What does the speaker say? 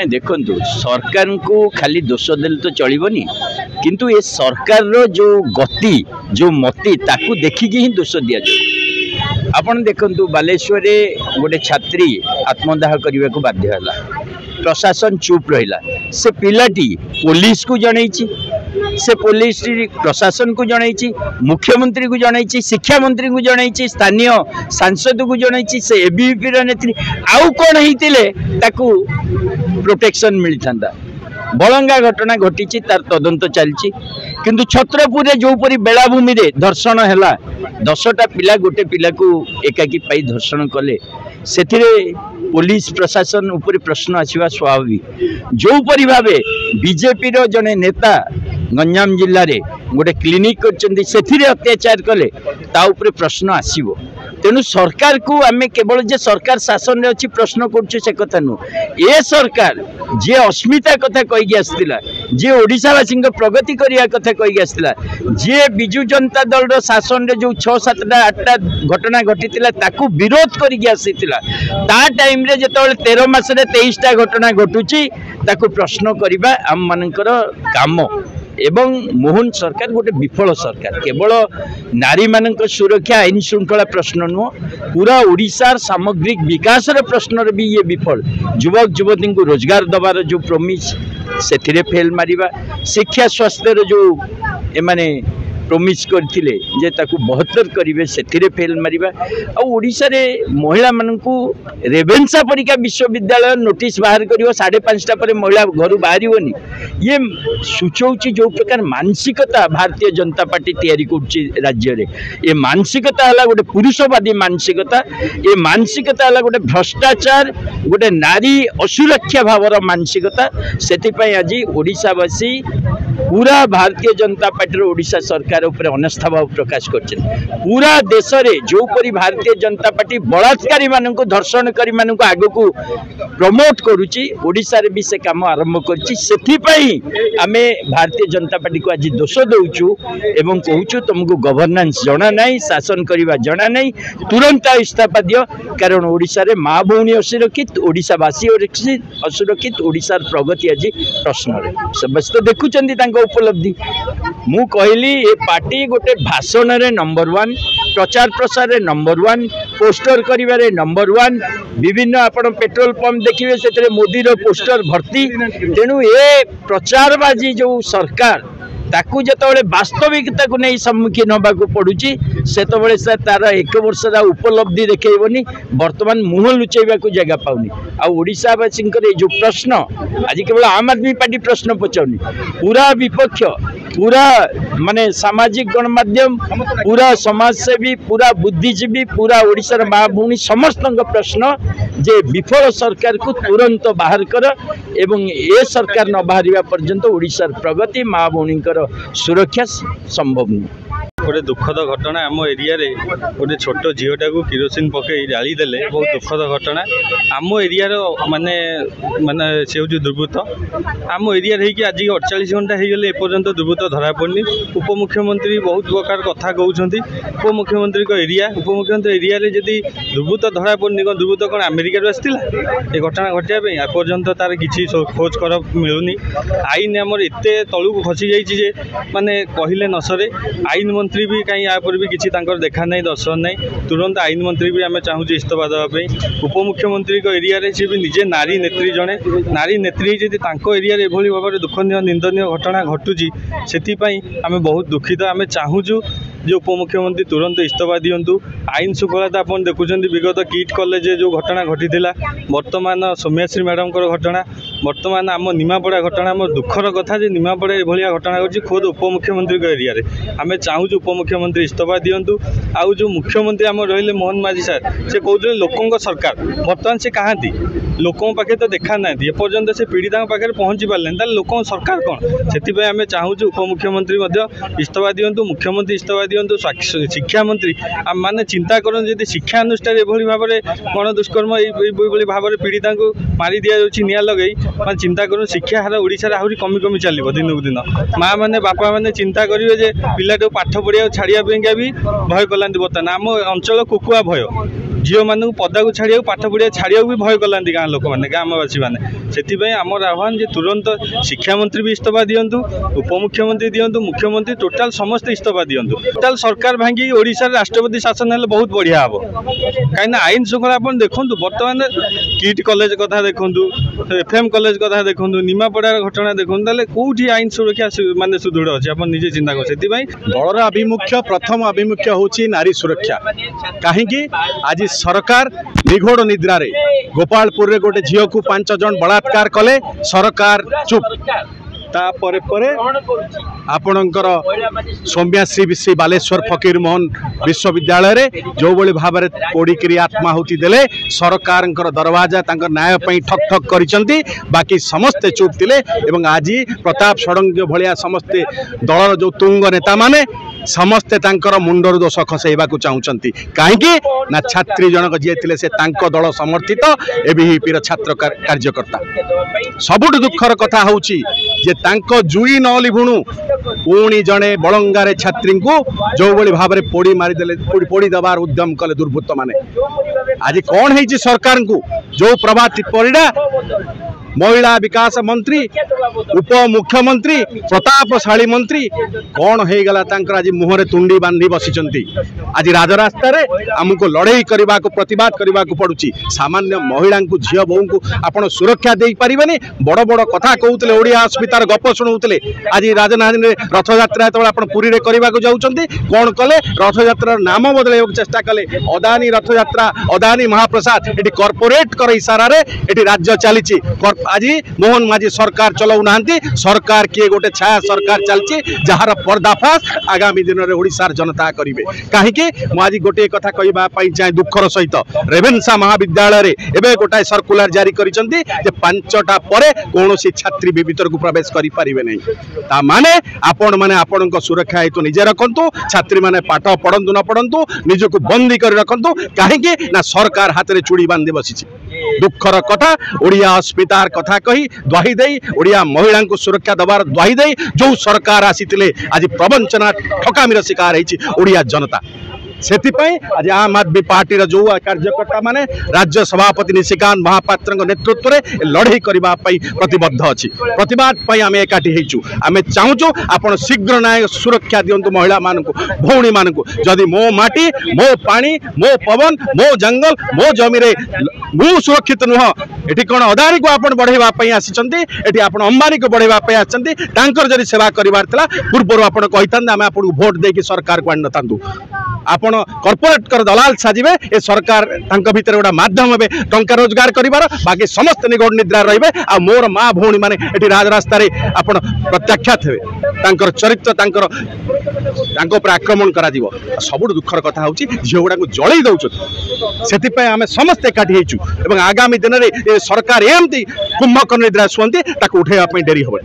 देखु सरकार को खाली दोष देले तो चलबनी किंतु ये सरकार रो जो गति जो मति ताकू देखिकी ही दोष दिया जाए। आपण देखंतु बालेश्वर गोटे छात्री आत्मदाह करने को बाध्य है, प्रशासन चुप रहा, से पिलाटी पुलिस को जनईची, से पुलिस प्रशासन को जनईची, मुख्यमंत्री को जनईची, शिक्षा मंत्री को जनईची, स्थानीय सांसद को जनईची, से एबीवीपी रो नेत्री आउ कोन हेतिले ताकू प्रोटेक्शन मिलता। बलंगा घटना घटी तार तदंत चलती किंतु छत्रपुर जो परी बेलाभूमि रे धर्षण है 10टा पिला गोटे पिला को एकाकी पाई धर्षण कले से पुलिस प्रशासन उपर प्रश्न आसवा स्वाभाविक। जो परी भावे बीजेपी रो जने नेता गंजाम जिले में गोटे क्लिनिक कर अत्याचार कले ता उपरे प्रश्न आसीबो। तेणु सरकार को आम केवल जे सरकार शासन अच्छी प्रश्न कर कथा नुह ए सरकार जे अस्मिता कथा कहीकि आसला, जे ओडिशावासी प्रगति करने कथा कहीकि आसला, जे बिजु जनता दल रो शासन रे जो 6-7टा 8टा घटना घटी ताकू विरोध करके आसीला ता टाइम रे जेतबेले 13 मास रे 23टा घटना घटुची ताकू प्रश्न करबा आम मानकर काम। एवं मोहन सरकार गोटे विफल सरकार, केवल नारी मान सुरक्षा आईन श्रृंखला प्रश्न नुह पूरा ओडिशार सामग्रिक विकास प्रश्न भी ये विफल। युवक युवती को रोजगार दबार जो प्रमिस से फेल मारिबा, शिक्षा स्वास्थ्य जो एमाने प्रमिस करथिले जे ताकू 72 करिवे से फेल मारिबा। आ ओडिशा रे महिला मानकू रेवेन्सा परीक्षा विश्वविद्यालय नोटिस बाहर करिवो 5:30 पर महिला घर बाहरिवनी। ये सूचौची जो प्रकार मानसिकता भारतीय जनता पार्टी तैयारी करछि राज्य रे, ये मानसिकता हला गोटे पुरुषवादी मानसिकता, ये मानसिकता हला गोटे भ्रष्टाचार, गोटे नारी असुरक्षा भावर मानसिकता। सेति पई आज ओडिशावासी पूरा भारतीय जनता पार्टी ओडिशा सरकार उपर अनास्था भाव प्रकाश कर पूरा देश रे जो परी भारतीय जनता पार्टी बलात्कारी मानक धर्षण करी मानक आग को प्रमोट करुच्ची ओडिशा रे भी से काम आरंभ करछि। सेथि पई आमे भारतीय जनता पार्टी को आज दोष दउछु एवं कहूछु तुमको गवर्नेंस जणा नहीं, शासन करबा जणा नहीं, तुरंत इस्तीफा दियो। कारण ओडिशा रे माँ भौणी असुरक्षित, ओडिशावासी असुरक्षित, ओडिशार प्रगति आज प्रश्न रे समस्त देखुचंदी उपलब्धि। मु कहली ये पार्टी गोटे भाषण रे नंबर 1, प्रचार प्रसार रे नंबर 1, पोस्टर करिबारे नंबर 1, विभिन्न आपण पेट्रोल पंप देखिए से मोदी रो पोस्टर भर्ती। तेणु ये प्रचारबाजी जो सरकार ताकू जिते वास्तविकता को नहीं सम्मुखीन होगा पड़ुची से तार 1 वर्ष उपलब्धि देखनी बर्तमान मुह लुचेबा को जगह पाऊनी। आशावासी जो प्रश्न आज केवल आम आदमी पार्टी प्रश्न पचाउनी, पूरा विपक्ष, पूरा माने सामाजिक गणमाध्यम, पूरा समाजसेवी, पूरा बुद्धिजीवी, पूरा ओडिशार माँ भूणी समस्त प्रश्न जे विफल सरकार को तुरंत बाहर कर एवं ए सरकार न बाहर पर्यंत ओडिशार प्रगति माँ भूणी सुरक्षा संभव नहीं। गोटे दुखद घटना आम एरिया रे गोटे छोट झीटा को किरोसिन पकई जाली देले, बहुत दुखद घटना। आम एरिया माने माने से हूँ दुर्बृत्त आम एरिया आज 48 घंटा हो गले एपर्यंत दुर्बृत्त धरा पड़नी। उपमुख्यमंत्री बहुत प्रकार कथा कहते, उपमुख्यमंत्री एरिया उपमुख्यमंत्री एरिया रे जदि दुर्बृत्त धरा पड़नी दुर्बृत्त कौन अमेरिका आसला ये घटना घटाई एपर्यंत तार किसी खोज कर मिलूनी। आईन आमर एत तलू खसी जाइए माने कहले न सरे। आईन मंत्री भी कहीं यापर भी किसी देखा नहीं, दर्शन नहीं। तुरंत आईन मंत्री भी आम चाहूँ इस्तीफा देवाई। उपमुख्यमंत्री एरिया रे सी भी निजे नारी नेत्री, जड़े नारी नेत्री जदि एरिया रे एभली भाव दुखनीय निंदनीय घटना घटुची से आम बहुत दुखित। आम चाहूँ जो उपमुख्यमंत्री तुरंत इस्तीफा दिंतु। आईन श्रृंखला आप देखुं विगत किट कलेज जो घटना घटी बर्तमान सौम्याश्री मैडम घटना, बर्तमान आम निमापड़ा घटना आम दुखर कथा जे निमापड़ा एभलिया घटना घटी खोद उपमुख्यमंत्री एरिया रे। आम चाहूँ उपमुख्यमंत्री इस्तीफा दिंतु। आउ जो मुख्यमंत्री आम रही मोहन माझी सार से कहते लोकों सरकार बर्तमान से कहांती लोकों पाखे तो देखा ना एपर्यंत से पीड़िता पाखे पहुँची पारे लोकों सरकार कौन से आम चाहूँ उपमुख्यमंत्री इस्तीफा दिंतु, मुख्यमंत्री इस्तीफा दिंतु। शिक्षा मंत्री माने चिंता करन जदि शिक्षा अनुष्ठान एभली भाव में गण दुष्कर्म ये भाव में पीड़िता को मारी दि जाऊँगी निआ लगे मैं चिंता करूँ शिक्षा हार ओडिशा आहरी कमी कमी चलो दिन को दिन। माँ मैंने बापा मैंने चिंता करेंगे जे पिलाटे पाठ पढ़िया छाड़िया भी भय कलांती बर्तमान आम अंचल कुकुआ भय झील मान पदा को छाड़ा पाठ पढ़िया छाड़ा भी भय कलांती गाँ लोक मैंने ग्रामवासी मैंने से आमर आह्वान जे तुरंत शिक्षा मंत्री भी इस्तीफा दिंतु उपमुख्यमंत्री दिंतु मुख्यमंत्री टोटाल समस्ते इस्तीफा दिंतु टोटाल सरकार भांगी ओडिशा राष्ट्रपति शासन है बहुत बढ़िया हम कहीं आईन श्रृंखला आप देखूँ बर्तमान किट कॉलेज कथा देखूँ एफएम कॉलेज कथा देखूँ निमापड़ार घटना देखूँ कौटी आईन सुरक्षा माने सुदृढ़ अच्छे आप निजे चिंता कर दलर आभिमुख्य प्रथम आभिमुख्य होची नारी सुरक्षा कहीं आज सरकार निघोड़ निद्रा रे गोपालपुर रे गोटे झील को 5 जन बलात्कार कले सरकार चुप तापर आपणकर सौम्याश्री श्री बालेश्वर फकीर मोहन विश्वविद्यालय रे जो बड़ी भाव में पोड़िकी आत्माहुति देले सरकार दरवाजा न्याय ठक ठक करिसेंती बाकी समस्ते चुप थिले एवं आज प्रताप षडंगी भलिया समस्ते दलर जो तुंग नेता माने समस्ते तांकर मुंडर दोष खसैबा को चाहूँगी कहीं ना छात्री जनक जी थे से तांको दल समर्थित एबीपी छात्र कार्यकर्ता सबुठ दुखर कथा होची जे तांको जुई न लिभुणु पुणी जड़े बलंगारे छात्री को जो बड़ी भाव में पोड़ी मारिदे पोड़ी दबार उद्यम कले दुर्बृत्त माने आज कौन है सरकार को जो प्रभात परिड़ा महिला विकास मंत्री उप मुख्यमंत्री प्रतापशाली मंत्री कौन हो गला आज मुहरे तुंडी बांधी बसी आज राजरास्ता आमको लड़ाई करने को प्रतिवाद करने को पड़ुची सामान्य महिला को झील बोहू को आपड़ सुरक्षा दे पारे बड़ बड़ कथा कहते ओडिया अस्मितार गप शुणाऊे आज राजधानी रथयात्रा जो आप पुरी में करने को जाऊँच कौन कले रथयात्रा नाम बदल चेष्टा कले अदानी रथयात्रा अदानी महाप्रसाद ये कॉर्पोरेट कर इशारा ये राज्य चली आज मोहन माझी सरकार चलाऊ ना सरकार किए गोटे छाया सरकार चलती जार पर्दाफाश आगामी दिन में ओडिशार जनता करेंगे कहीं आज गोटे कथा कहवाई चाहे दुखर सहित रेवेन्सा महाविद्यालय एवं गोटाए सर्कुलर जारी करिसेंती जे 5टा पर कौन छात्री भी भीतर को प्रवेश करें नहीं माने आपण मैंने आपण सुरक्षा हेतु निजे रखु छात्री मैंने पाठ पढ़ु न पढ़ु निजक बंदी कर रखु कहीं ना सरकार हाथ में चूड़ी बांधी बसी दुखर कथा ओडिया अस्मितार कथा कही द्वाही दे ओडिया महिला को सुरक्षा दबार द्वाही दे जो सरकार आसी आज प्रवंचना ठकामीर शिकार होती ओडिया जनता से आज आम आदमी पार्टी जो कार्यकर्ता माने राज्य सभापति निशिकांत महापात्र नेतृत्व में लड़ाई करने प्रतिबद्ध अच्छी प्रतिवाद आम एकाठी आम चाहूँ आपण शीघ्र न्याय सुरक्षा दिंतु महिला मान भौणी मान जदि मो माटी मो पानी मो पवन मो जंगल मो जमी मु सुरक्षित नुह ये कौन अदानी को आप बढ़ाई आसी आप अंबानी को बढ़ाई आसर सेवा करार पूर्व आप आम आपको भोट देकी सरकार को आनी न आपण कॉर्पोरेट कर दलाल साजिबे ए सरकार भीतर गोटा माध्यम हे टंका रोजगार करिवार बाकी समस्त निगोड़ निद्रा रहिबे आ मोर माँ भौणी माने एटी राजरास्ता रे आपण प्रत्याख्यात हेबे तांकर चरित्र तांकर तांको पर आक्रमण करा दिबो सबुठ दुखर कथा होची झियो गुडा को जळै दउछ सेति पय आमे समस्त एकाठी हेचु एवं आगामी दिन रे सरकार एमती कुंभकर्ण निद्रा सुंती ताको उठेबा पय डेरी होबे।